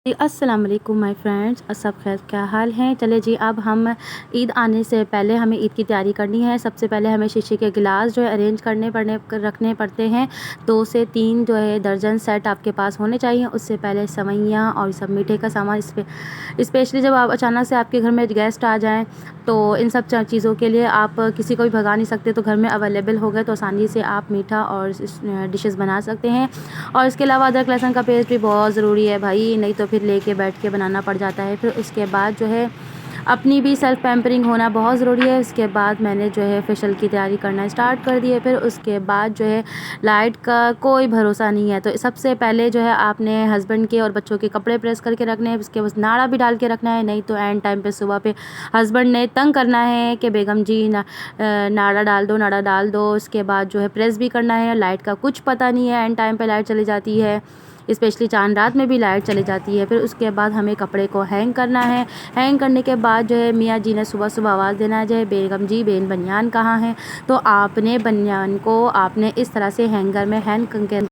अस्सलाम वालेकुम my friends, सब खैर क्या हाल है। चले जी, अब हम ईद आने से पहले हमें ईद की तैयारी करनी है। सबसे पहले हमें शीशे के गिलास जो है अरेंज रखने पड़ते हैं। 2 से 3 जो है दर्जन सेट आपके पास होने चाहिए। उससे पहले सेवइयाँ और सब मीठे का सामान स्पेशली जब आप अचानक से आपके घर में गेस्ट आ जाएँ तो इन सब चीज़ों के लिए आप किसी को भी भगा नहीं सकते, तो घर में अवेलेबल हो गए तो आसानी से आप मीठा और डिशेज़ बना सकते हैं। और इसके अलावा अदरक लहसुन का पेस्ट भी बहुत ज़रूरी है भाई, नहीं तो फिर लेके बैठ के बनाना पड़ जाता है। फिर उसके बाद जो है अपनी भी सेल्फ़ पैम्परिंग होना बहुत ज़रूरी है। उसके बाद मैंने जो है फेशियल की तैयारी करना स्टार्ट कर दी है। फिर उसके बाद जो है लाइट का कोई भरोसा नहीं है, तो सबसे पहले जो है आपने हस्बैंड के और बच्चों के कपड़े प्रेस करके रखने हैं। उसके बाद नाड़ा भी डाल के रखना है, नहीं तो एंड टाइम पे सुबह पे हस्बैंड ने तंग करना है कि बेगम जी नाड़ा डाल दो, नाड़ा डाल दो। उसके बाद जो है प्रेस भी करना है। लाइट का कुछ पता नहीं है, एंड टाइम पे लाइट चली जाती है, स्पेशली चांद रात में भी लाइट चली जाती है। फिर उसके बाद हमें कपड़े को हैंग करना है। हैंग करने के बाद जो है मियाँ जी ने सुबह सुबह आवाज़ देना है, जो है बेगम जी बनियान कहाँ है। तो आपने बनियान को आपने इस तरह से हैंगर में हैंग करके